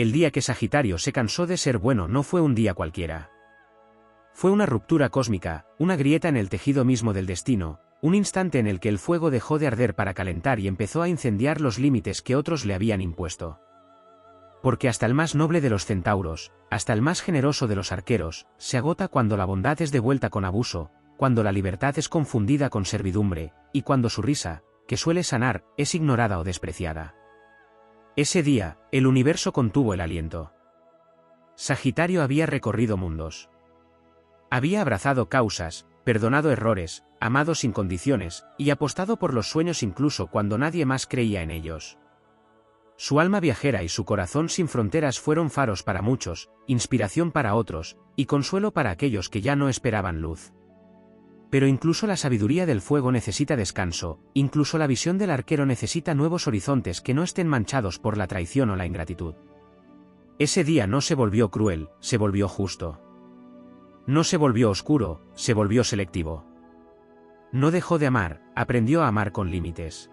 El día que Sagitario se cansó de ser bueno no fue un día cualquiera. Fue una ruptura cósmica, una grieta en el tejido mismo del destino, un instante en el que el fuego dejó de arder para calentar y empezó a incendiar los límites que otros le habían impuesto. Porque hasta el más noble de los centauros, hasta el más generoso de los arqueros, se agota cuando la bondad es devuelta con abuso, cuando la libertad es confundida con servidumbre, y cuando su risa, que suele sanar, es ignorada o despreciada. Ese día, el universo contuvo el aliento. Sagitario había recorrido mundos. Había abrazado causas, perdonado errores, amado sin condiciones, y apostado por los sueños incluso cuando nadie más creía en ellos. Su alma viajera y su corazón sin fronteras fueron faros para muchos, inspiración para otros, y consuelo para aquellos que ya no esperaban luz. Pero incluso la sabiduría del fuego necesita descanso, incluso la visión del arquero necesita nuevos horizontes que no estén manchados por la traición o la ingratitud. Ese día no se volvió cruel, se volvió justo. No se volvió oscuro, se volvió selectivo. No dejó de amar, aprendió a amar con límites.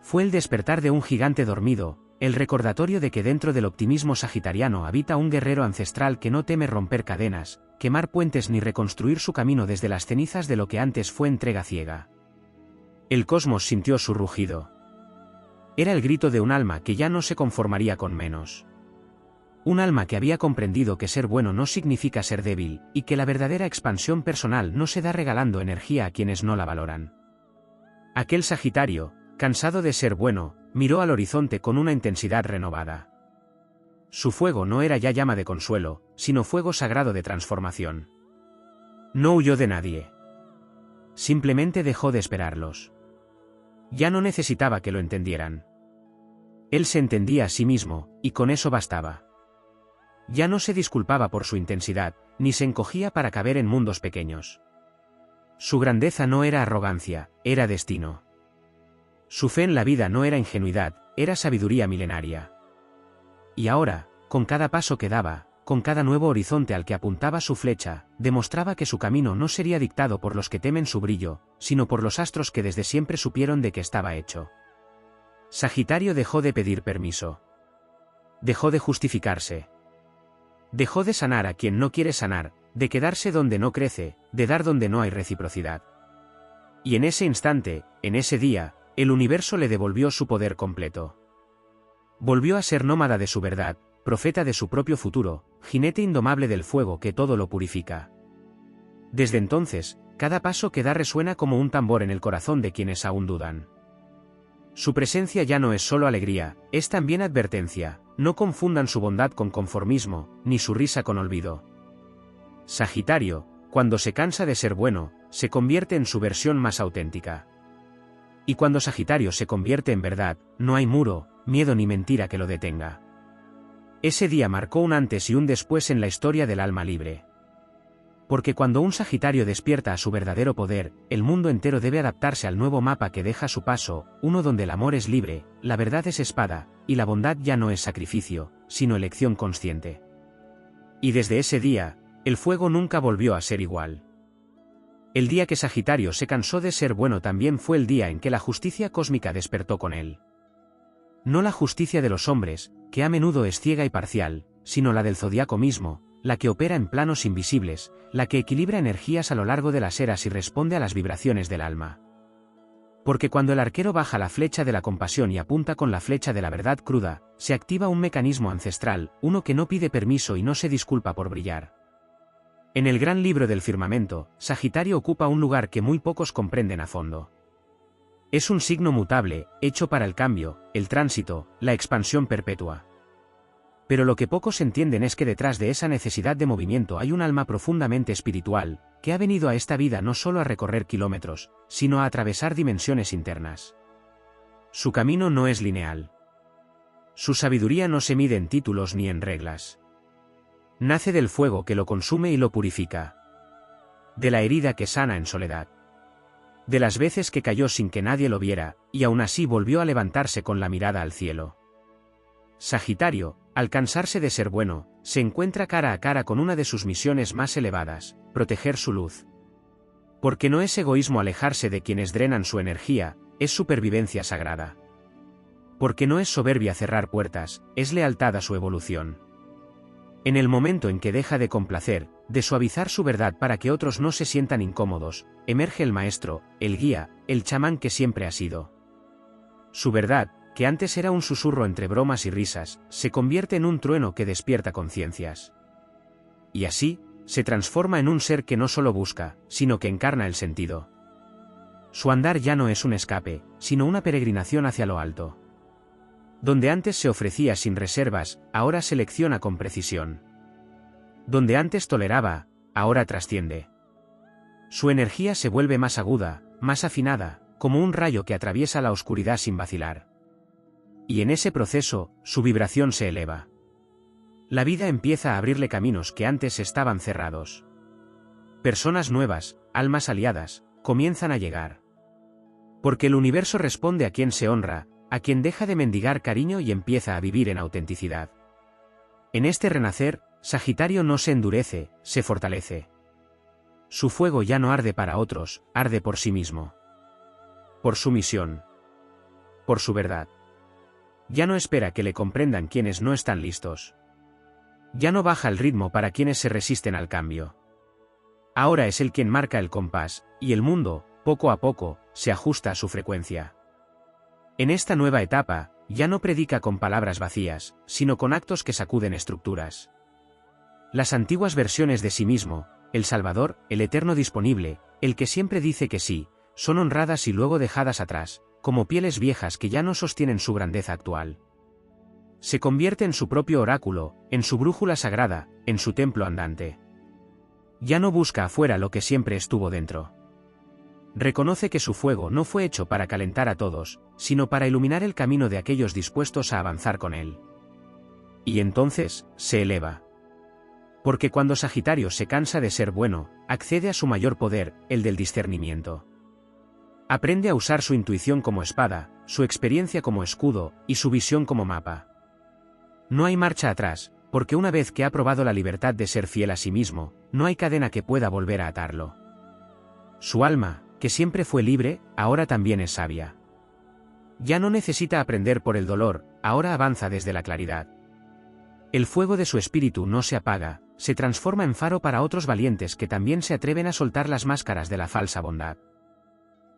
Fue el despertar de un gigante dormido, el recordatorio de que dentro del optimismo sagitariano habita un guerrero ancestral que no teme romper cadenas, quemar puentes ni reconstruir su camino desde las cenizas de lo que antes fue entrega ciega. El cosmos sintió su rugido. Era el grito de un alma que ya no se conformaría con menos. Un alma que había comprendido que ser bueno no significa ser débil, y que la verdadera expansión personal no se da regalando energía a quienes no la valoran. Aquel Sagitario, cansado de ser bueno, miró al horizonte con una intensidad renovada. Su fuego no era ya llama de consuelo, sino fuego sagrado de transformación. No huyó de nadie. Simplemente dejó de esperarlos. Ya no necesitaba que lo entendieran. Él se entendía a sí mismo, y con eso bastaba. Ya no se disculpaba por su intensidad, ni se encogía para caber en mundos pequeños. Su grandeza no era arrogancia, era destino. Su fe en la vida no era ingenuidad, era sabiduría milenaria. Y ahora, con cada paso que daba, con cada nuevo horizonte al que apuntaba su flecha, demostraba que su camino no sería dictado por los que temen su brillo, sino por los astros que desde siempre supieron de qué estaba hecho. Sagitario dejó de pedir permiso. Dejó de justificarse. Dejó de sanar a quien no quiere sanar, de quedarse donde no crece, de dar donde no hay reciprocidad. Y en ese instante, en ese día, el universo le devolvió su poder completo. Volvió a ser nómada de su verdad, profeta de su propio futuro, jinete indomable del fuego que todo lo purifica. Desde entonces, cada paso que da resuena como un tambor en el corazón de quienes aún dudan. Su presencia ya no es solo alegría, es también advertencia, no confundan su bondad con conformismo, ni su risa con olvido. Sagitario, cuando se cansa de ser bueno, se convierte en su versión más auténtica. Y cuando Sagitario se convierte en verdad, no hay muro, miedo ni mentira que lo detenga. Ese día marcó un antes y un después en la historia del alma libre. Porque cuando un Sagitario despierta a su verdadero poder, el mundo entero debe adaptarse al nuevo mapa que deja a su paso, uno donde el amor es libre, la verdad es espada, y la bondad ya no es sacrificio, sino elección consciente. Y desde ese día, el fuego nunca volvió a ser igual. El día que Sagitario se cansó de ser bueno también fue el día en que la justicia cósmica despertó con él. No la justicia de los hombres, que a menudo es ciega y parcial, sino la del zodiaco mismo, la que opera en planos invisibles, la que equilibra energías a lo largo de las eras y responde a las vibraciones del alma. Porque cuando el arquero baja la flecha de la compasión y apunta con la flecha de la verdad cruda, se activa un mecanismo ancestral, uno que no pide permiso y no se disculpa por brillar. En el gran libro del firmamento, Sagitario ocupa un lugar que muy pocos comprenden a fondo. Es un signo mutable, hecho para el cambio, el tránsito, la expansión perpetua. Pero lo que pocos entienden es que detrás de esa necesidad de movimiento hay un alma profundamente espiritual, que ha venido a esta vida no solo a recorrer kilómetros, sino a atravesar dimensiones internas. Su camino no es lineal. Su sabiduría no se mide en títulos ni en reglas. Nace del fuego que lo consume y lo purifica. De la herida que sana en soledad. De las veces que cayó sin que nadie lo viera, y aún así volvió a levantarse con la mirada al cielo. Sagitario, al cansarse de ser bueno, se encuentra cara a cara con una de sus misiones más elevadas, proteger su luz. Porque no es egoísmo alejarse de quienes drenan su energía, es supervivencia sagrada. Porque no es soberbia cerrar puertas, es lealtad a su evolución. En el momento en que deja de complacer, de suavizar su verdad para que otros no se sientan incómodos, emerge el maestro, el guía, el chamán que siempre ha sido. Su verdad, que antes era un susurro entre bromas y risas, se convierte en un trueno que despierta conciencias. Y así, se transforma en un ser que no solo busca, sino que encarna el sentido. Su andar ya no es un escape, sino una peregrinación hacia lo alto. Donde antes se ofrecía sin reservas, ahora selecciona con precisión. Donde antes toleraba, ahora trasciende. Su energía se vuelve más aguda, más afinada, como un rayo que atraviesa la oscuridad sin vacilar. Y en ese proceso, su vibración se eleva. La vida empieza a abrirle caminos que antes estaban cerrados. Personas nuevas, almas aliadas, comienzan a llegar. Porque el universo responde a quien se honra, a quien deja de mendigar cariño y empieza a vivir en autenticidad. En este renacer, Sagitario no se endurece, se fortalece. Su fuego ya no arde para otros, arde por sí mismo. Por su misión. Por su verdad. Ya no espera que le comprendan quienes no están listos. Ya no baja el ritmo para quienes se resisten al cambio. Ahora es él quien marca el compás, y el mundo, poco a poco, se ajusta a su frecuencia. En esta nueva etapa, ya no predica con palabras vacías, sino con actos que sacuden estructuras. Las antiguas versiones de sí mismo, el Salvador, el eterno disponible, el que siempre dice que sí, son honradas y luego dejadas atrás, como pieles viejas que ya no sostienen su grandeza actual. Se convierte en su propio oráculo, en su brújula sagrada, en su templo andante. Ya no busca afuera lo que siempre estuvo dentro. Reconoce que su fuego no fue hecho para calentar a todos, sino para iluminar el camino de aquellos dispuestos a avanzar con él. Y entonces, se eleva. Porque cuando Sagitario se cansa de ser bueno, accede a su mayor poder, el del discernimiento. Aprende a usar su intuición como espada, su experiencia como escudo, y su visión como mapa. No hay marcha atrás, porque una vez que ha probado la libertad de ser fiel a sí mismo, no hay cadena que pueda volver a atarlo. Su alma, que siempre fue libre, ahora también es sabia. Ya no necesita aprender por el dolor, ahora avanza desde la claridad. El fuego de su espíritu no se apaga, se transforma en faro para otros valientes que también se atreven a soltar las máscaras de la falsa bondad.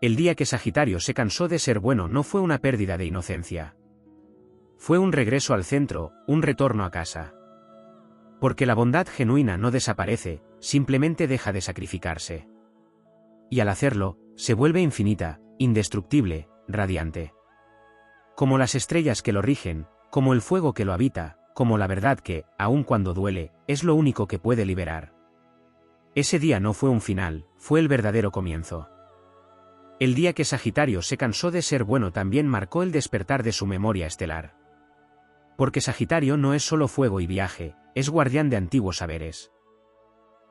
El día que Sagitario se cansó de ser bueno no fue una pérdida de inocencia. Fue un regreso al centro, un retorno a casa. Porque la bondad genuina no desaparece, simplemente deja de sacrificarse. Y al hacerlo, se vuelve infinita, indestructible, radiante. Como las estrellas que lo rigen, como el fuego que lo habita, como la verdad que, aun cuando duele, es lo único que puede liberar. Ese día no fue un final, fue el verdadero comienzo. El día que Sagitario se cansó de ser bueno también marcó el despertar de su memoria estelar. Porque Sagitario no es solo fuego y viaje, es guardián de antiguos saberes.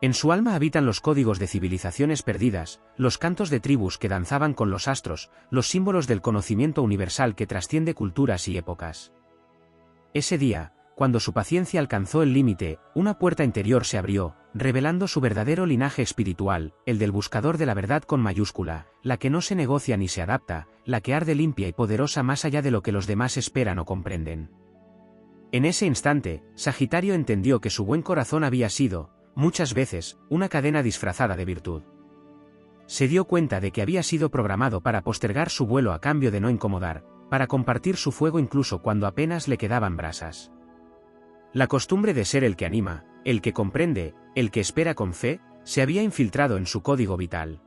En su alma habitan los códigos de civilizaciones perdidas, los cantos de tribus que danzaban con los astros, los símbolos del conocimiento universal que trasciende culturas y épocas. Ese día, cuando su paciencia alcanzó el límite, una puerta interior se abrió, revelando su verdadero linaje espiritual, el del buscador de la verdad con mayúscula, la que no se negocia ni se adapta, la que arde limpia y poderosa más allá de lo que los demás esperan o comprenden. En ese instante, Sagitario entendió que su buen corazón había sido, muchas veces, una cadena disfrazada de virtud. Se dio cuenta de que había sido programado para postergar su vuelo a cambio de no incomodar, para compartir su fuego incluso cuando apenas le quedaban brasas. La costumbre de ser el que anima, el que comprende, el que espera con fe, se había infiltrado en su código vital.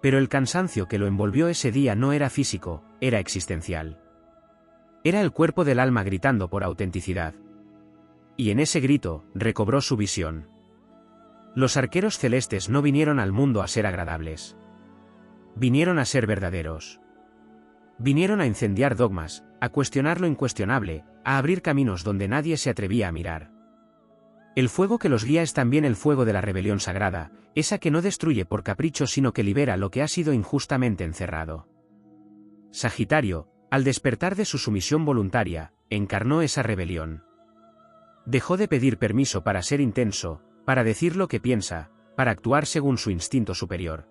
Pero el cansancio que lo envolvió ese día no era físico, era existencial. Era el cuerpo del alma gritando por autenticidad. Y en ese grito, recobró su visión. Los arqueros celestes no vinieron al mundo a ser agradables. Vinieron a ser verdaderos. Vinieron a incendiar dogmas, a cuestionar lo incuestionable, a abrir caminos donde nadie se atrevía a mirar. El fuego que los guía es también el fuego de la rebelión sagrada, esa que no destruye por capricho sino que libera lo que ha sido injustamente encerrado. Sagitario, al despertar de su sumisión voluntaria, encarnó esa rebelión. Dejó de pedir permiso para ser intenso, para decir lo que piensa, para actuar según su instinto superior.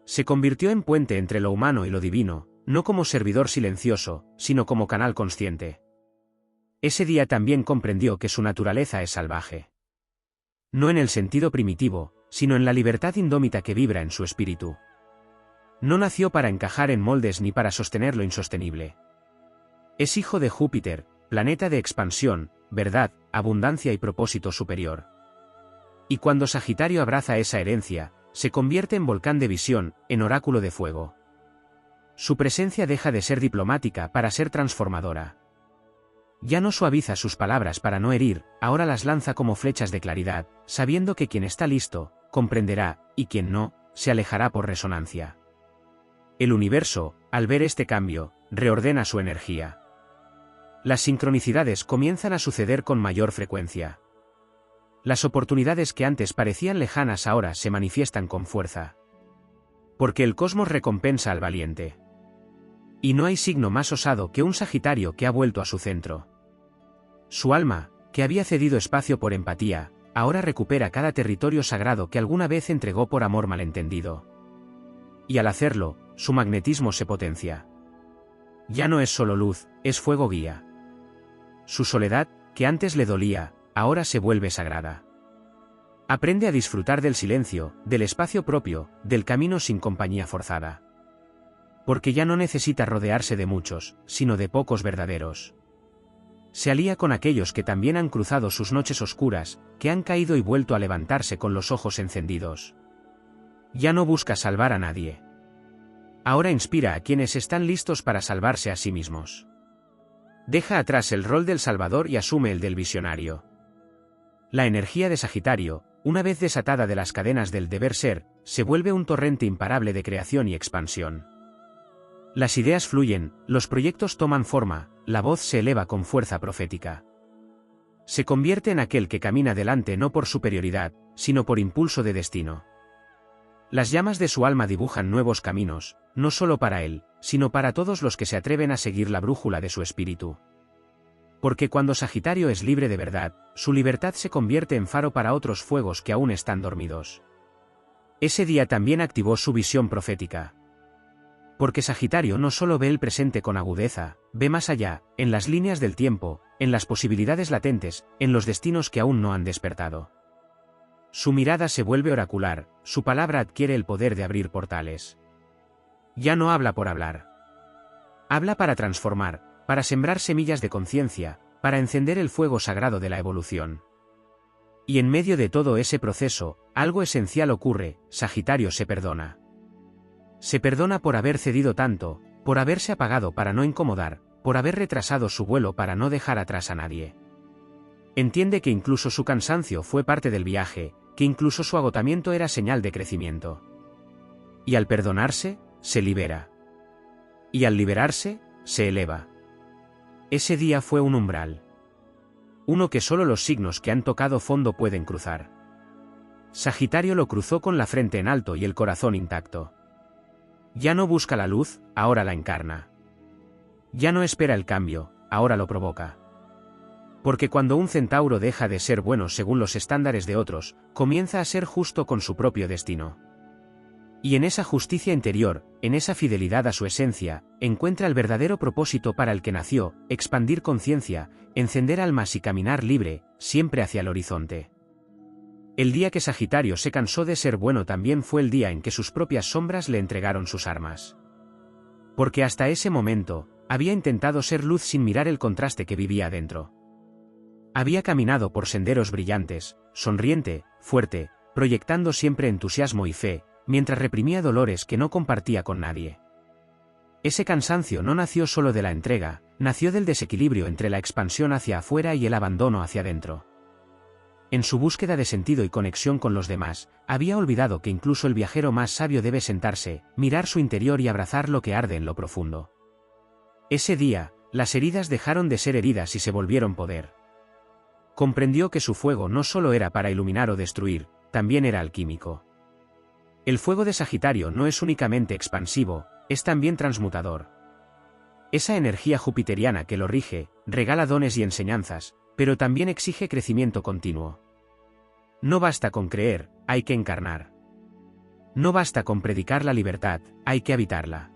Se convirtió en puente entre lo humano y lo divino, No como servidor silencioso, sino como canal consciente. Ese día también comprendió que su naturaleza es salvaje. No en el sentido primitivo, sino en la libertad indómita que vibra en su espíritu. No nació para encajar en moldes ni para sostener lo insostenible. Es hijo de Júpiter, planeta de expansión, verdad, abundancia y propósito superior. Y cuando Sagitario abraza esa herencia, se convierte en volcán de visión, en oráculo de fuego. Su presencia deja de ser diplomática para ser transformadora. Ya no suaviza sus palabras para no herir, ahora las lanza como flechas de claridad, sabiendo que quien está listo, comprenderá, y quien no, se alejará por resonancia. El universo, al ver este cambio, reordena su energía. Las sincronicidades comienzan a suceder con mayor frecuencia. Las oportunidades que antes parecían lejanas ahora se manifiestan con fuerza. Porque el cosmos recompensa al valiente. Y no hay signo más osado que un Sagitario que ha vuelto a su centro. Su alma, que había cedido espacio por empatía, ahora recupera cada territorio sagrado que alguna vez entregó por amor malentendido. Y al hacerlo, su magnetismo se potencia. Ya no es solo luz, es fuego guía. Su soledad, que antes le dolía, ahora se vuelve sagrada. Aprende a disfrutar del silencio, del espacio propio, del camino sin compañía forzada. Porque ya no necesita rodearse de muchos, sino de pocos verdaderos. Se alía con aquellos que también han cruzado sus noches oscuras, que han caído y vuelto a levantarse con los ojos encendidos. Ya no busca salvar a nadie. Ahora inspira a quienes están listos para salvarse a sí mismos. Deja atrás el rol del salvador y asume el del visionario. La energía de Sagitario, una vez desatada de las cadenas del deber ser, se vuelve un torrente imparable de creación y expansión. Las ideas fluyen, los proyectos toman forma, la voz se eleva con fuerza profética. Se convierte en aquel que camina delante no por superioridad, sino por impulso de destino. Las llamas de su alma dibujan nuevos caminos, no solo para él, sino para todos los que se atreven a seguir la brújula de su espíritu. Porque cuando Sagitario es libre de verdad, su libertad se convierte en faro para otros fuegos que aún están dormidos. Ese día también activó su visión profética. Porque Sagitario no solo ve el presente con agudeza, ve más allá, en las líneas del tiempo, en las posibilidades latentes, en los destinos que aún no han despertado. Su mirada se vuelve oracular, su palabra adquiere el poder de abrir portales. Ya no habla por hablar. Habla para transformar, para sembrar semillas de conciencia, para encender el fuego sagrado de la evolución. Y en medio de todo ese proceso, algo esencial ocurre: Sagitario se perdona. Se perdona por haber cedido tanto, por haberse apagado para no incomodar, por haber retrasado su vuelo para no dejar atrás a nadie. Entiende que incluso su cansancio fue parte del viaje, que incluso su agotamiento era señal de crecimiento. Y al perdonarse, se libera. Y al liberarse, se eleva. Ese día fue un umbral. Uno que solo los signos que han tocado fondo pueden cruzar. Sagitario lo cruzó con la frente en alto y el corazón intacto. Ya no busca la luz, ahora la encarna. Ya no espera el cambio, ahora lo provoca. Porque cuando un centauro deja de ser bueno según los estándares de otros, comienza a ser justo con su propio destino. Y en esa justicia interior, en esa fidelidad a su esencia, encuentra el verdadero propósito para el que nació: expandir conciencia, encender almas y caminar libre, siempre hacia el horizonte. El día que Sagitario se cansó de ser bueno también fue el día en que sus propias sombras le entregaron sus armas. Porque hasta ese momento, había intentado ser luz sin mirar el contraste que vivía dentro. Había caminado por senderos brillantes, sonriente, fuerte, proyectando siempre entusiasmo y fe, mientras reprimía dolores que no compartía con nadie. Ese cansancio no nació solo de la entrega, nació del desequilibrio entre la expansión hacia afuera y el abandono hacia adentro. En su búsqueda de sentido y conexión con los demás, había olvidado que incluso el viajero más sabio debe sentarse, mirar su interior y abrazar lo que arde en lo profundo. Ese día, las heridas dejaron de ser heridas y se volvieron poder. Comprendió que su fuego no solo era para iluminar o destruir, también era alquímico. El fuego de Sagitario no es únicamente expansivo, es también transmutador. Esa energía jupiteriana que lo rige, regala dones y enseñanzas, pero también exige crecimiento continuo. No basta con creer, hay que encarnar. No basta con predicar la libertad, hay que habitarla.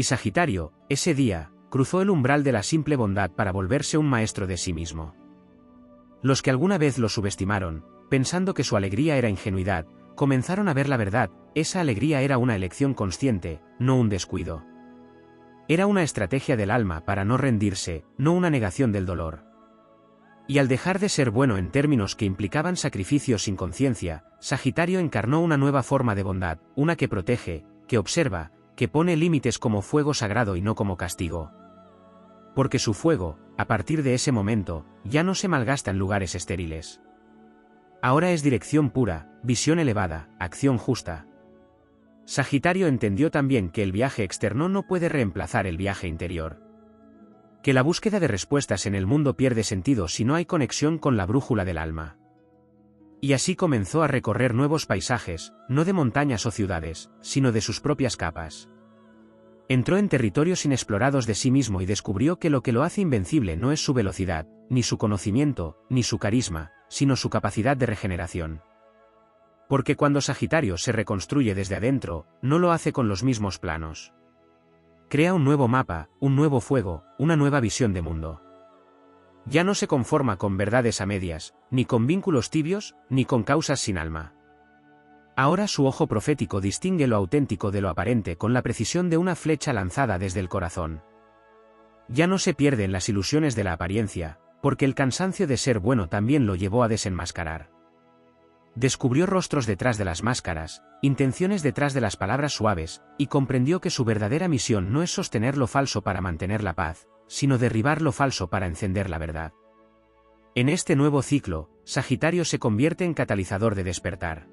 Y Sagitario, ese día, cruzó el umbral de la simple bondad para volverse un maestro de sí mismo. Los que alguna vez lo subestimaron, pensando que su alegría era ingenuidad, comenzaron a ver la verdad. Esa alegría era una elección consciente, no un descuido. Era una estrategia del alma para no rendirse, no una negación del dolor. Y al dejar de ser bueno en términos que implicaban sacrificios sin conciencia, Sagitario encarnó una nueva forma de bondad, una que protege, que observa, que pone límites como fuego sagrado y no como castigo. Porque su fuego, a partir de ese momento, ya no se malgasta en lugares estériles. Ahora es dirección pura, visión elevada, acción justa. Sagitario entendió también que el viaje externo no puede reemplazar el viaje interior. Que la búsqueda de respuestas en el mundo pierde sentido si no hay conexión con la brújula del alma. Y así comenzó a recorrer nuevos paisajes, no de montañas o ciudades, sino de sus propias capas. Entró en territorios inexplorados de sí mismo y descubrió que lo hace invencible no es su velocidad, ni su conocimiento, ni su carisma, sino su capacidad de regeneración. Porque cuando Sagitario se reconstruye desde adentro, no lo hace con los mismos planos. Crea un nuevo mapa, un nuevo fuego, una nueva visión de mundo. Ya no se conforma con verdades a medias, ni con vínculos tibios, ni con causas sin alma. Ahora su ojo profético distingue lo auténtico de lo aparente con la precisión de una flecha lanzada desde el corazón. Ya no se pierde en las ilusiones de la apariencia, porque el cansancio de ser bueno también lo llevó a desenmascarar. Descubrió rostros detrás de las máscaras, intenciones detrás de las palabras suaves, y comprendió que su verdadera misión no es sostener lo falso para mantener la paz, sino derribar lo falso para encender la verdad. En este nuevo ciclo, Sagitario se convierte en catalizador de despertar.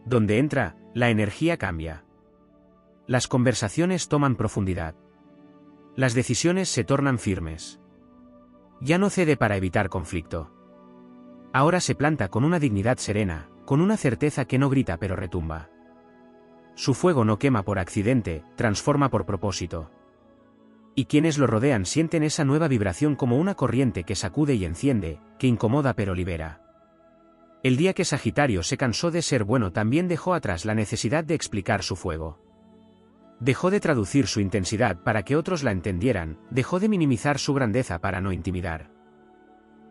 Donde entra, la energía cambia. Las conversaciones toman profundidad. Las decisiones se tornan firmes. Ya no cede para evitar conflicto. Ahora se planta con una dignidad serena, con una certeza que no grita pero retumba. Su fuego no quema por accidente, transforma por propósito. Y quienes lo rodean sienten esa nueva vibración como una corriente que sacude y enciende, que incomoda pero libera. El día que Sagitario se cansó de ser bueno también dejó atrás la necesidad de explicar su fuego. Dejó de traducir su intensidad para que otros la entendieran, dejó de minimizar su grandeza para no intimidar.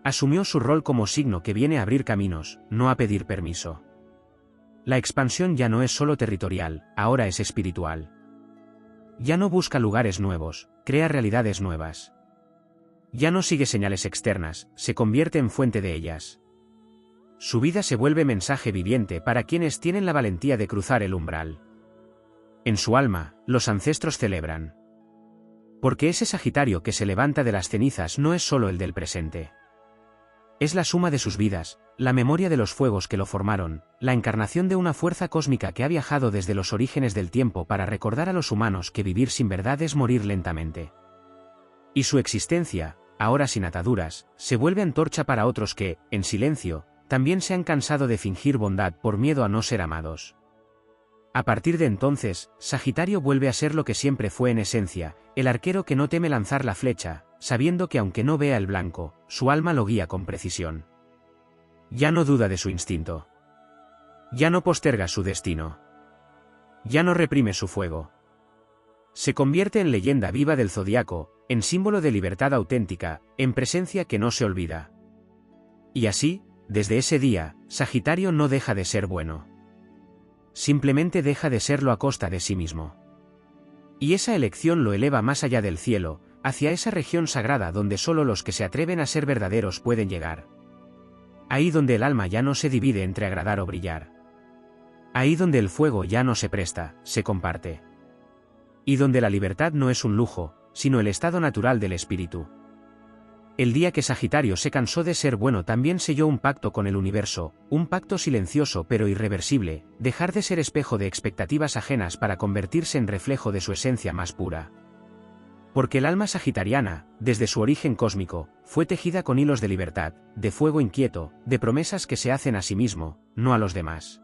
Asumió su rol como signo que viene a abrir caminos, no a pedir permiso. La expansión ya no es solo territorial, ahora es espiritual. Ya no busca lugares nuevos, crea realidades nuevas. Ya no sigue señales externas, se convierte en fuente de ellas. Su vida se vuelve mensaje viviente para quienes tienen la valentía de cruzar el umbral. En su alma, los ancestros celebran. Porque ese Sagitario que se levanta de las cenizas no es solo el del presente. Es la suma de sus vidas, la memoria de los fuegos que lo formaron, la encarnación de una fuerza cósmica que ha viajado desde los orígenes del tiempo para recordar a los humanos que vivir sin verdad es morir lentamente. Y su existencia, ahora sin ataduras, se vuelve antorcha para otros que, en silencio, también se han cansado de fingir bondad por miedo a no ser amados. A partir de entonces, Sagitario vuelve a ser lo que siempre fue en esencia, el arquero que no teme lanzar la flecha, sabiendo que aunque no vea el blanco, su alma lo guía con precisión. Ya no duda de su instinto. Ya no posterga su destino. Ya no reprime su fuego. Se convierte en leyenda viva del zodiaco, en símbolo de libertad auténtica, en presencia que no se olvida. Y así, desde ese día, Sagitario no deja de ser bueno. Simplemente deja de serlo a costa de sí mismo. Y esa elección lo eleva más allá del cielo, hacia esa región sagrada donde solo los que se atreven a ser verdaderos pueden llegar. Ahí donde el alma ya no se divide entre agradar o brillar. Ahí donde el fuego ya no se presta, se comparte. Y donde la libertad no es un lujo, sino el estado natural del espíritu. El día que Sagitario se cansó de ser bueno también selló un pacto con el universo, un pacto silencioso pero irreversible, dejar de ser espejo de expectativas ajenas para convertirse en reflejo de su esencia más pura. Porque el alma sagitariana, desde su origen cósmico, fue tejida con hilos de libertad, de fuego inquieto, de promesas que se hacen a sí mismo, no a los demás.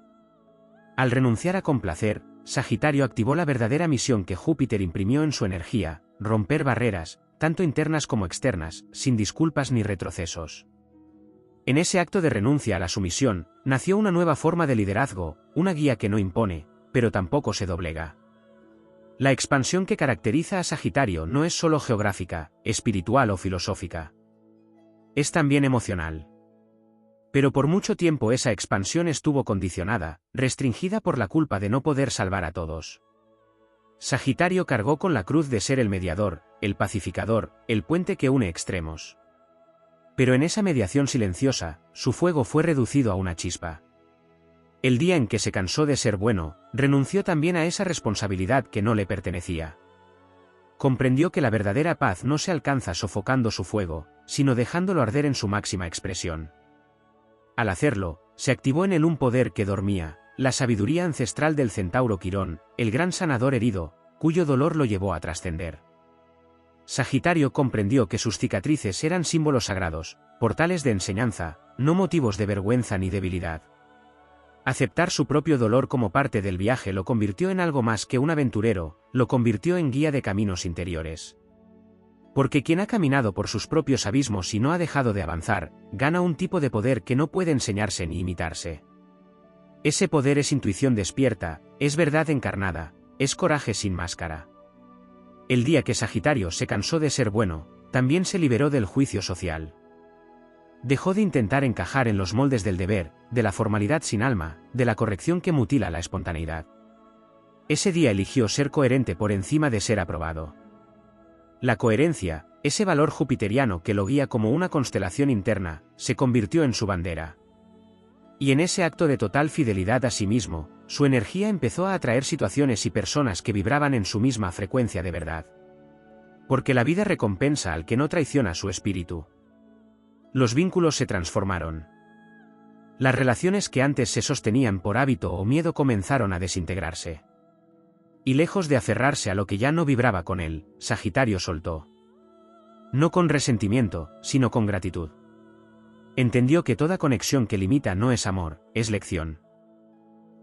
Al renunciar a complacer, Sagitario activó la verdadera misión que Júpiter imprimió en su energía, romper barreras, tanto internas como externas, sin disculpas ni retrocesos. En ese acto de renuncia a la sumisión, nació una nueva forma de liderazgo, una guía que no impone, pero tampoco se doblega. La expansión que caracteriza a Sagitario no es solo geográfica, espiritual o filosófica. Es también emocional. Pero por mucho tiempo esa expansión estuvo condicionada, restringida por la culpa de no poder salvar a todos. Sagitario cargó con la cruz de ser el mediador, el pacificador, el puente que une extremos. Pero en esa mediación silenciosa, su fuego fue reducido a una chispa. El día en que se cansó de ser bueno, renunció también a esa responsabilidad que no le pertenecía. Comprendió que la verdadera paz no se alcanza sofocando su fuego, sino dejándolo arder en su máxima expresión. Al hacerlo, se activó en él un poder que dormía, la sabiduría ancestral del centauro Quirón, el gran sanador herido, cuyo dolor lo llevó a trascender. Sagitario comprendió que sus cicatrices eran símbolos sagrados, portales de enseñanza, no motivos de vergüenza ni debilidad. Aceptar su propio dolor como parte del viaje lo convirtió en algo más que un aventurero, lo convirtió en guía de caminos interiores. Porque quien ha caminado por sus propios abismos y no ha dejado de avanzar, gana un tipo de poder que no puede enseñarse ni imitarse. Ese poder es intuición despierta, es verdad encarnada, es coraje sin máscara. El día que Sagitario se cansó de ser bueno, también se liberó del juicio social. Dejó de intentar encajar en los moldes del deber, de la formalidad sin alma, de la corrección que mutila la espontaneidad. Ese día eligió ser coherente por encima de ser aprobado. La coherencia, ese valor jupiteriano que lo guía como una constelación interna, se convirtió en su bandera. Y en ese acto de total fidelidad a sí mismo, su energía empezó a atraer situaciones y personas que vibraban en su misma frecuencia de verdad. Porque la vida recompensa al que no traiciona su espíritu. Los vínculos se transformaron. Las relaciones que antes se sostenían por hábito o miedo comenzaron a desintegrarse. Y lejos de aferrarse a lo que ya no vibraba con él, Sagitario soltó. No con resentimiento, sino con gratitud. Entendió que toda conexión que limita no es amor, es lección.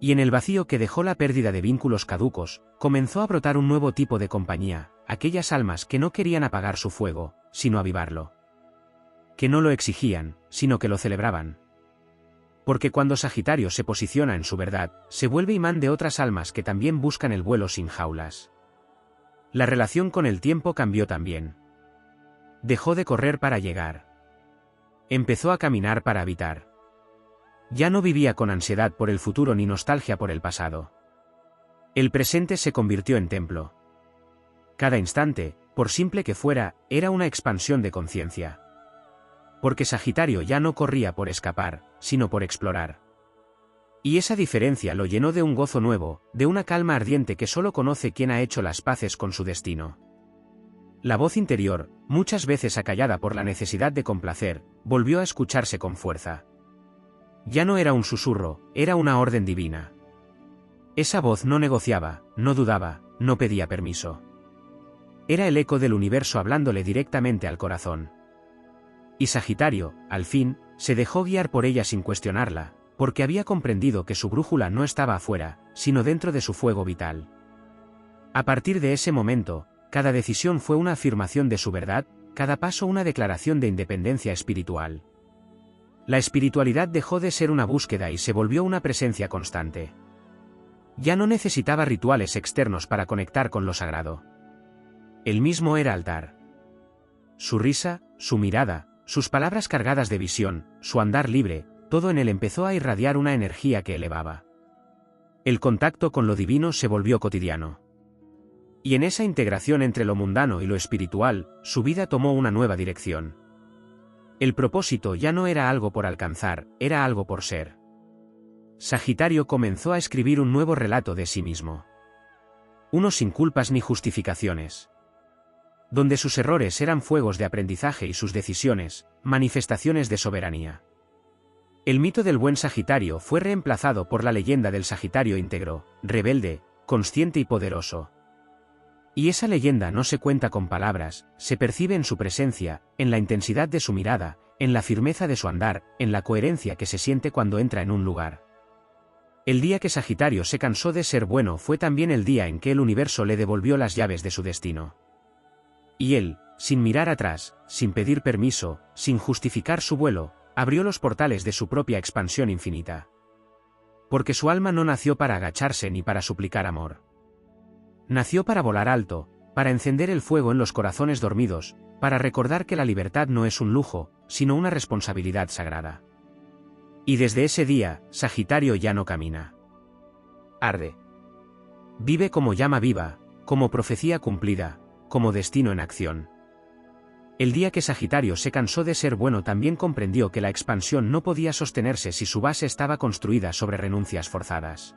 Y en el vacío que dejó la pérdida de vínculos caducos, comenzó a brotar un nuevo tipo de compañía, aquellas almas que no querían apagar su fuego, sino avivarlo. Que no lo exigían, sino que lo celebraban. Porque cuando Sagitario se posiciona en su verdad, se vuelve imán de otras almas que también buscan el vuelo sin jaulas. La relación con el tiempo cambió también. Dejó de correr para llegar. Empezó a caminar para habitar. Ya no vivía con ansiedad por el futuro ni nostalgia por el pasado. El presente se convirtió en templo. Cada instante, por simple que fuera, era una expansión de conciencia. Porque Sagitario ya no corría por escapar, sino por explorar. Y esa diferencia lo llenó de un gozo nuevo, de una calma ardiente que solo conoce quien ha hecho las paces con su destino. La voz interior, muchas veces acallada por la necesidad de complacer, volvió a escucharse con fuerza. Ya no era un susurro, era una orden divina. Esa voz no negociaba, no dudaba, no pedía permiso. Era el eco del universo hablándole directamente al corazón. Y Sagitario, al fin, se dejó guiar por ella sin cuestionarla, porque había comprendido que su brújula no estaba afuera, sino dentro de su fuego vital. A partir de ese momento, cada decisión fue una afirmación de su verdad, cada paso una declaración de independencia espiritual. La espiritualidad dejó de ser una búsqueda y se volvió una presencia constante. Ya no necesitaba rituales externos para conectar con lo sagrado. Él mismo era altar. Su risa, su mirada, sus palabras cargadas de visión, su andar libre, todo en él empezó a irradiar una energía que elevaba. El contacto con lo divino se volvió cotidiano. Y en esa integración entre lo mundano y lo espiritual, su vida tomó una nueva dirección. El propósito ya no era algo por alcanzar, era algo por ser. Sagitario comenzó a escribir un nuevo relato de sí mismo. Uno sin culpas ni justificaciones. Donde sus errores eran fuegos de aprendizaje y sus decisiones, manifestaciones de soberanía. El mito del buen Sagitario fue reemplazado por la leyenda del Sagitario íntegro, rebelde, consciente y poderoso. Y esa leyenda no se cuenta con palabras, se percibe en su presencia, en la intensidad de su mirada, en la firmeza de su andar, en la coherencia que se siente cuando entra en un lugar. El día que Sagitario se cansó de ser bueno fue también el día en que el universo le devolvió las llaves de su destino. Y él, sin mirar atrás, sin pedir permiso, sin justificar su vuelo, abrió los portales de su propia expansión infinita. Porque su alma no nació para agacharse ni para suplicar amor. Nació para volar alto, para encender el fuego en los corazones dormidos, para recordar que la libertad no es un lujo, sino una responsabilidad sagrada. Y desde ese día, Sagitario ya no camina. Arde. Vive como llama viva, como profecía cumplida, como destino en acción. El día que Sagitario se cansó de ser bueno también comprendió que la expansión no podía sostenerse si su base estaba construida sobre renuncias forzadas.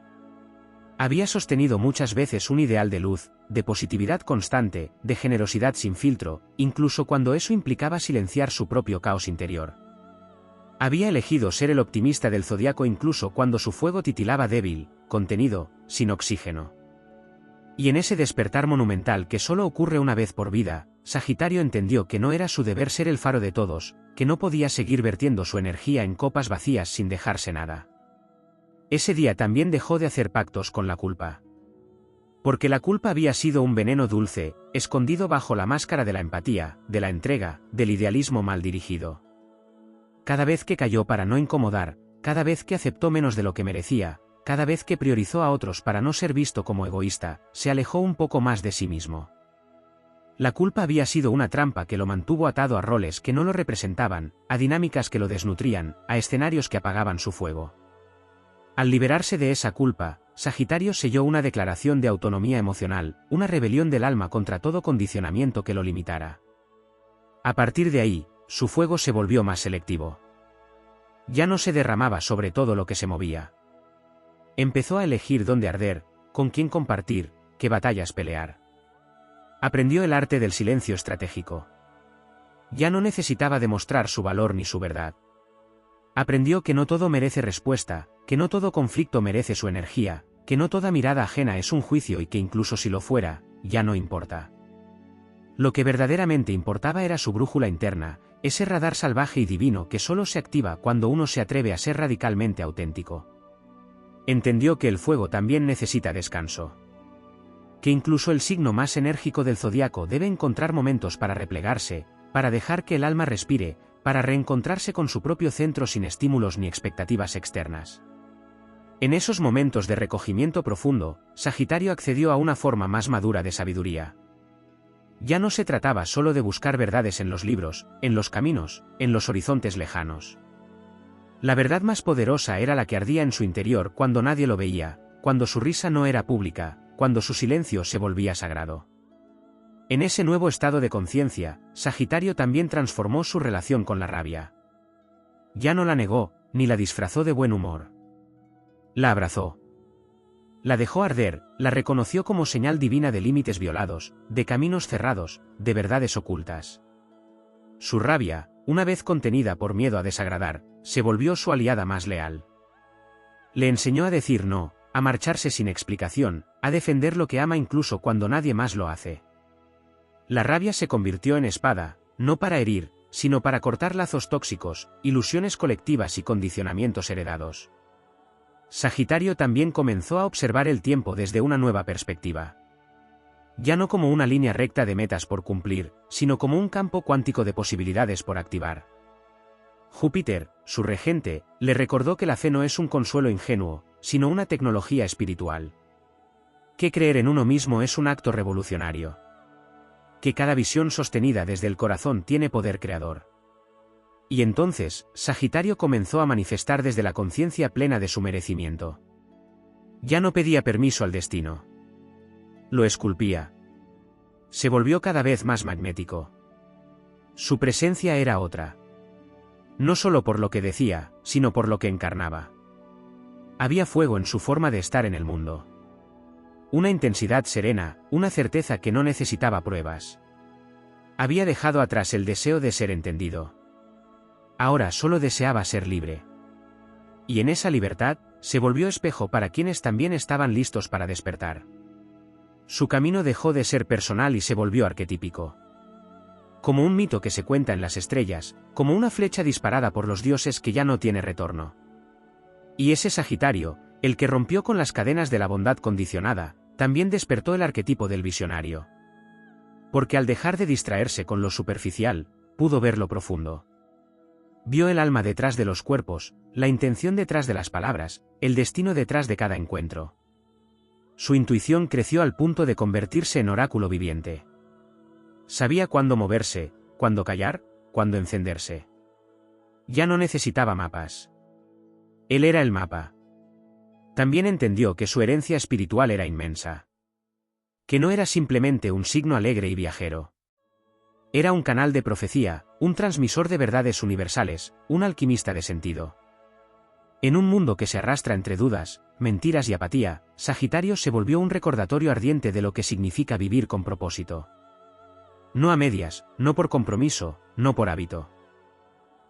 Había sostenido muchas veces un ideal de luz, de positividad constante, de generosidad sin filtro, incluso cuando eso implicaba silenciar su propio caos interior. Había elegido ser el optimista del zodiaco incluso cuando su fuego titilaba débil, contenido, sin oxígeno. Y en ese despertar monumental que solo ocurre una vez por vida, Sagitario entendió que no era su deber ser el faro de todos, que no podía seguir vertiendo su energía en copas vacías sin dejarse nada. Ese día también dejó de hacer pactos con la culpa. Porque la culpa había sido un veneno dulce, escondido bajo la máscara de la empatía, de la entrega, del idealismo mal dirigido. Cada vez que cayó para no incomodar, cada vez que aceptó menos de lo que merecía, cada vez que priorizó a otros para no ser visto como egoísta, se alejó un poco más de sí mismo. La culpa había sido una trampa que lo mantuvo atado a roles que no lo representaban, a dinámicas que lo desnutrían, a escenarios que apagaban su fuego. Al liberarse de esa culpa, Sagitario selló una declaración de autonomía emocional, una rebelión del alma contra todo condicionamiento que lo limitara. A partir de ahí, su fuego se volvió más selectivo. Ya no se derramaba sobre todo lo que se movía. Empezó a elegir dónde arder, con quién compartir, qué batallas pelear. Aprendió el arte del silencio estratégico. Ya no necesitaba demostrar su valor ni su verdad. Aprendió que no todo merece respuesta, que no todo conflicto merece su energía, que no toda mirada ajena es un juicio y que incluso si lo fuera, ya no importa. Lo que verdaderamente importaba era su brújula interna, ese radar salvaje y divino que solo se activa cuando uno se atreve a ser radicalmente auténtico. Entendió que el fuego también necesita descanso. Que incluso el signo más enérgico del zodiaco debe encontrar momentos para replegarse, para dejar que el alma respire, para reencontrarse con su propio centro sin estímulos ni expectativas externas. En esos momentos de recogimiento profundo, Sagitario accedió a una forma más madura de sabiduría. Ya no se trataba solo de buscar verdades en los libros, en los caminos, en los horizontes lejanos. La verdad más poderosa era la que ardía en su interior cuando nadie lo veía, cuando su risa no era pública, cuando su silencio se volvía sagrado. En ese nuevo estado de conciencia, Sagitario también transformó su relación con la rabia. Ya no la negó, ni la disfrazó de buen humor. La abrazó. La dejó arder, la reconoció como señal divina de límites violados, de caminos cerrados, de verdades ocultas. Su rabia, una vez contenida por miedo a desagradar, se volvió su aliada más leal. Le enseñó a decir no, a marcharse sin explicación, a defender lo que ama incluso cuando nadie más lo hace. La rabia se convirtió en espada, no para herir, sino para cortar lazos tóxicos, ilusiones colectivas y condicionamientos heredados. Sagitario también comenzó a observar el tiempo desde una nueva perspectiva. Ya no como una línea recta de metas por cumplir, sino como un campo cuántico de posibilidades por activar. Júpiter, su regente, le recordó que la fe no es un consuelo ingenuo, sino una tecnología espiritual. Que creer en uno mismo es un acto revolucionario. Que cada visión sostenida desde el corazón tiene poder creador. Y entonces, Sagitario comenzó a manifestar desde la conciencia plena de su merecimiento. Ya no pedía permiso al destino. Lo esculpía. Se volvió cada vez más magnético. Su presencia era otra. No solo por lo que decía, sino por lo que encarnaba. Había fuego en su forma de estar en el mundo. Una intensidad serena, una certeza que no necesitaba pruebas. Había dejado atrás el deseo de ser entendido. Ahora solo deseaba ser libre. Y en esa libertad, se volvió espejo para quienes también estaban listos para despertar. Su camino dejó de ser personal y se volvió arquetípico. Como un mito que se cuenta en las estrellas, como una flecha disparada por los dioses que ya no tiene retorno. Y ese Sagitario, el que rompió con las cadenas de la bondad condicionada, también despertó el arquetipo del visionario. Porque al dejar de distraerse con lo superficial, pudo ver lo profundo. Vio el alma detrás de los cuerpos, la intención detrás de las palabras, el destino detrás de cada encuentro. su intuición creció al punto de convertirse en oráculo viviente. Sabía cuándo moverse, cuándo callar, cuándo encenderse. Ya no necesitaba mapas. Él era el mapa. También entendió que su herencia espiritual era inmensa. Que no era simplemente un signo alegre y viajero. Era un canal de profecía, un transmisor de verdades universales, un alquimista de sentido. En un mundo que se arrastra entre dudas, mentiras y apatía, Sagitario se volvió un recordatorio ardiente de lo que significa vivir con propósito. No a medias, no por compromiso, no por hábito.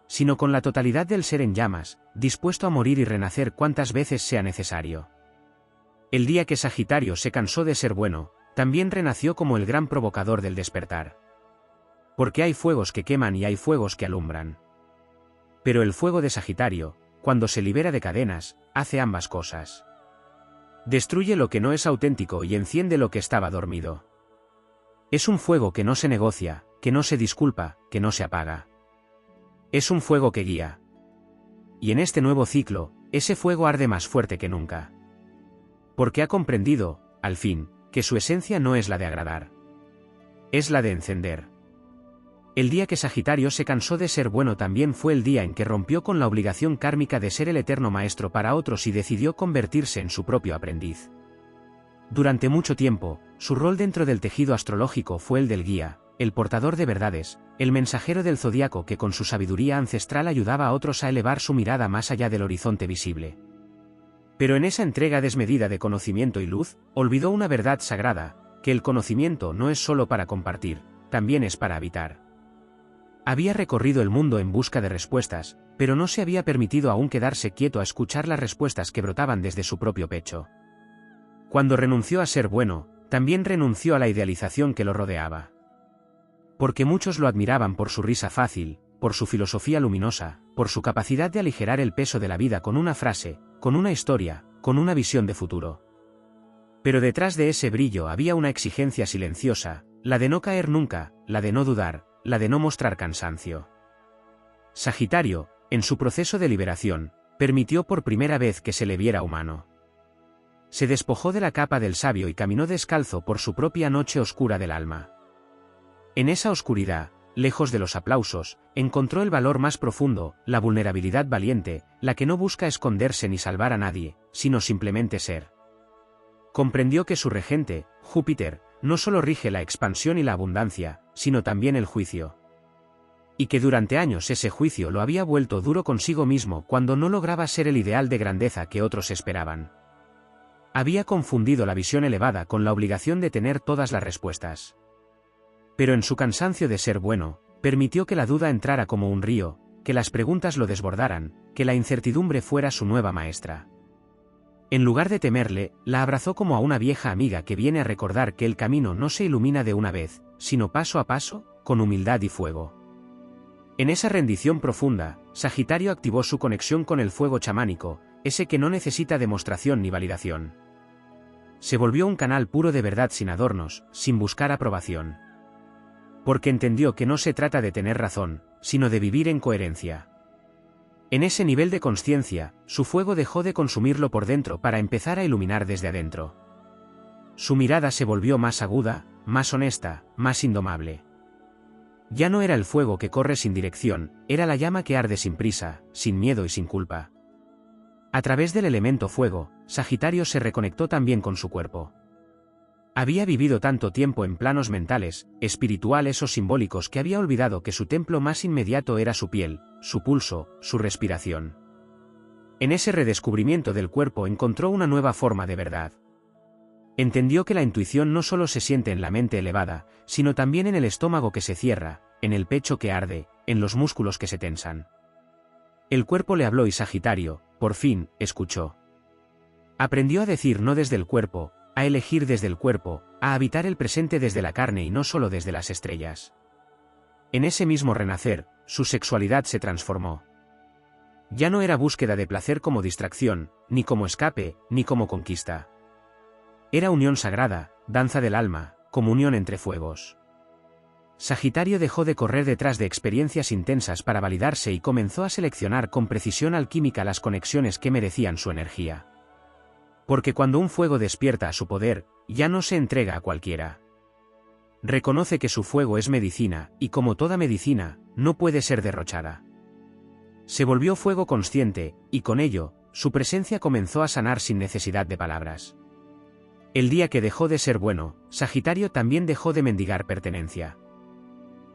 Sino con la totalidad del ser en llamas, dispuesto a morir y renacer cuantas veces sea necesario. El día que Sagitario se cansó de ser bueno, también renació como el gran provocador del despertar. Porque hay fuegos que queman y hay fuegos que alumbran. Pero el fuego de Sagitario, cuando se libera de cadenas, hace ambas cosas. Destruye lo que no es auténtico y enciende lo que estaba dormido. Es un fuego que no se negocia, que no se disculpa, que no se apaga. Es un fuego que guía. Y en este nuevo ciclo, ese fuego arde más fuerte que nunca. Porque ha comprendido, al fin, que su esencia no es la de agradar. Es la de encender. El día que Sagitario se cansó de ser bueno también fue el día en que rompió con la obligación kármica de ser el eterno maestro para otros y decidió convertirse en su propio aprendiz. Durante mucho tiempo, su rol dentro del tejido astrológico fue el del guía, el portador de verdades, el mensajero del zodiaco que con su sabiduría ancestral ayudaba a otros a elevar su mirada más allá del horizonte visible. Pero en esa entrega desmedida de conocimiento y luz, olvidó una verdad sagrada, que el conocimiento no es solo para compartir, también es para habitar. Había recorrido el mundo en busca de respuestas, pero no se había permitido aún quedarse quieto a escuchar las respuestas que brotaban desde su propio pecho. Cuando renunció a ser bueno, también renunció a la idealización que lo rodeaba. Porque muchos lo admiraban por su risa fácil, por su filosofía luminosa, por su capacidad de aligerar el peso de la vida con una frase, con una historia, con una visión de futuro. Pero detrás de ese brillo había una exigencia silenciosa, la de no caer nunca, la de no dudar, la de no mostrar cansancio. Sagitario, en su proceso de liberación, permitió por primera vez que se le viera humano. Se despojó de la capa del sabio y caminó descalzo por su propia noche oscura del alma. En esa oscuridad, lejos de los aplausos, encontró el valor más profundo, la vulnerabilidad valiente, la que no busca esconderse ni salvar a nadie, sino simplemente ser. Comprendió que su regente, Júpiter, no solo rige la expansión y la abundancia, sino también el juicio. Y que durante años ese juicio lo había vuelto duro consigo mismo cuando no lograba ser el ideal de grandeza que otros esperaban. Había confundido la visión elevada con la obligación de tener todas las respuestas. Pero en su cansancio de ser bueno, permitió que la duda entrara como un río, que las preguntas lo desbordaran, que la incertidumbre fuera su nueva maestra. En lugar de temerle, la abrazó como a una vieja amiga que viene a recordar que el camino no se ilumina de una vez, sino paso a paso, con humildad y fuego. En esa rendición profunda, Sagitario activó su conexión con el fuego chamánico, ese que no necesita demostración ni validación. Se volvió un canal puro de verdad sin adornos, sin buscar aprobación. Porque entendió que no se trata de tener razón, sino de vivir en coherencia. En ese nivel de consciencia, su fuego dejó de consumirlo por dentro para empezar a iluminar desde adentro. Su mirada se volvió más aguda, más honesta, más indomable. Ya no era el fuego que corre sin dirección, era la llama que arde sin prisa, sin miedo y sin culpa. A través del elemento fuego, Sagitario se reconectó también con su cuerpo. Había vivido tanto tiempo en planos mentales, espirituales o simbólicos que había olvidado que su templo más inmediato era su piel, su pulso, su respiración. En ese redescubrimiento del cuerpo encontró una nueva forma de verdad. Entendió que la intuición no solo se siente en la mente elevada, sino también en el estómago que se cierra, en el pecho que arde, en los músculos que se tensan. El cuerpo le habló y Sagitario, por fin, escuchó. Aprendió a decir no desde el cuerpo, a elegir desde el cuerpo, a habitar el presente desde la carne y no solo desde las estrellas. En ese mismo renacer, su sexualidad se transformó. Ya no era búsqueda de placer como distracción, ni como escape, ni como conquista. Era unión sagrada, danza del alma, comunión entre fuegos. Sagitario dejó de correr detrás de experiencias intensas para validarse y comenzó a seleccionar con precisión alquímica las conexiones que merecían su energía. Porque cuando un fuego despierta a su poder, ya no se entrega a cualquiera. Reconoce que su fuego es medicina, y como toda medicina, no puede ser derrochada. Se volvió fuego consciente, y con ello, su presencia comenzó a sanar sin necesidad de palabras. El día que dejó de ser bueno, Sagitario también dejó de mendigar pertenencia.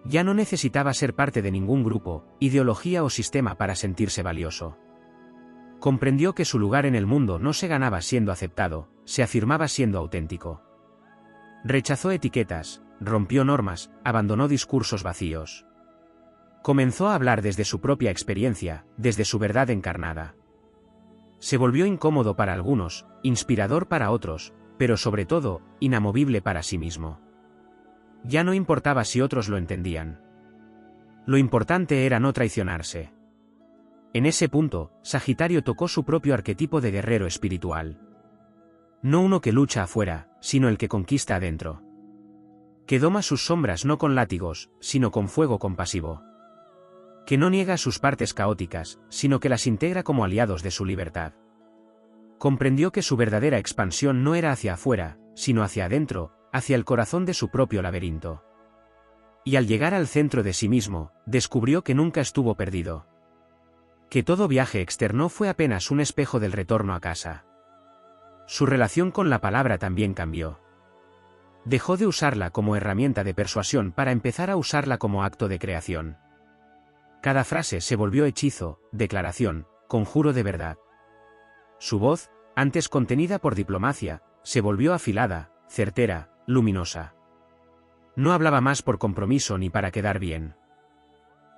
Ya no necesitaba ser parte de ningún grupo, ideología o sistema para sentirse valioso. Comprendió que su lugar en el mundo no se ganaba siendo aceptado, se afirmaba siendo auténtico. Rechazó etiquetas, rompió normas, abandonó discursos vacíos. Comenzó a hablar desde su propia experiencia, desde su verdad encarnada. Se volvió incómodo para algunos, inspirador para otros, pero sobre todo, inamovible para sí mismo. Ya no importaba si otros lo entendían. Lo importante era no traicionarse. En ese punto, Sagitario tocó su propio arquetipo de guerrero espiritual. No uno que lucha afuera, sino el que conquista adentro. Que doma sus sombras no con látigos, sino con fuego compasivo. Que no niega sus partes caóticas, sino que las integra como aliados de su libertad. Comprendió que su verdadera expansión no era hacia afuera, sino hacia adentro, hacia el corazón de su propio laberinto. Y al llegar al centro de sí mismo, descubrió que nunca estuvo perdido. Que todo viaje externo fue apenas un espejo del retorno a casa. Su relación con la palabra también cambió. Dejó de usarla como herramienta de persuasión para empezar a usarla como acto de creación. Cada frase se volvió hechizo, declaración, conjuro de verdad. Su voz, antes contenida por diplomacia, se volvió afilada, certera, luminosa. No hablaba más por compromiso ni para quedar bien.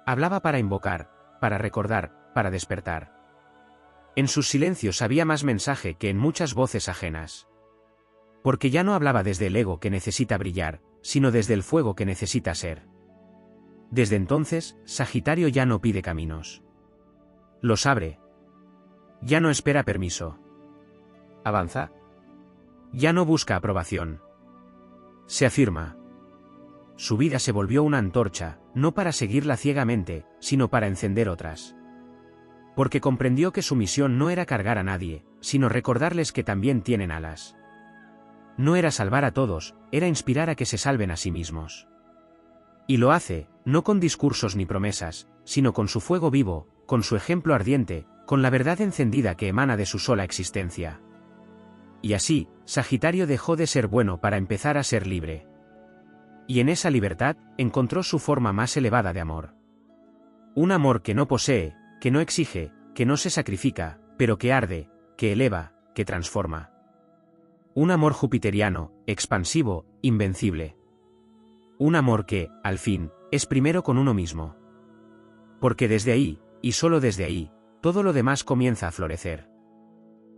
Hablaba para invocar, para recordar, para despertar. En sus silencios había más mensaje que en muchas voces ajenas. Porque ya no hablaba desde el ego que necesita brillar, sino desde el fuego que necesita ser. Desde entonces, Sagitario ya no pide caminos. Los abre. Ya no espera permiso. Avanza. Ya no busca aprobación. Se afirma. Su vida se volvió una antorcha, no para seguirla ciegamente, sino para encender otras. Porque comprendió que su misión no era cargar a nadie, sino recordarles que también tienen alas. No era salvar a todos, era inspirar a que se salven a sí mismos. Y lo hace, no con discursos ni promesas, sino con su fuego vivo, con su ejemplo ardiente, con la verdad encendida que emana de su sola existencia. Y así, Sagitario dejó de ser bueno para empezar a ser libre. Y en esa libertad, encontró su forma más elevada de amor. Un amor que no posee, que no exige, que no se sacrifica, pero que arde, que eleva, que transforma. Un amor jupiteriano, expansivo, invencible. Un amor que, al fin, es primero con uno mismo. Porque desde ahí, y solo desde ahí, todo lo demás comienza a florecer.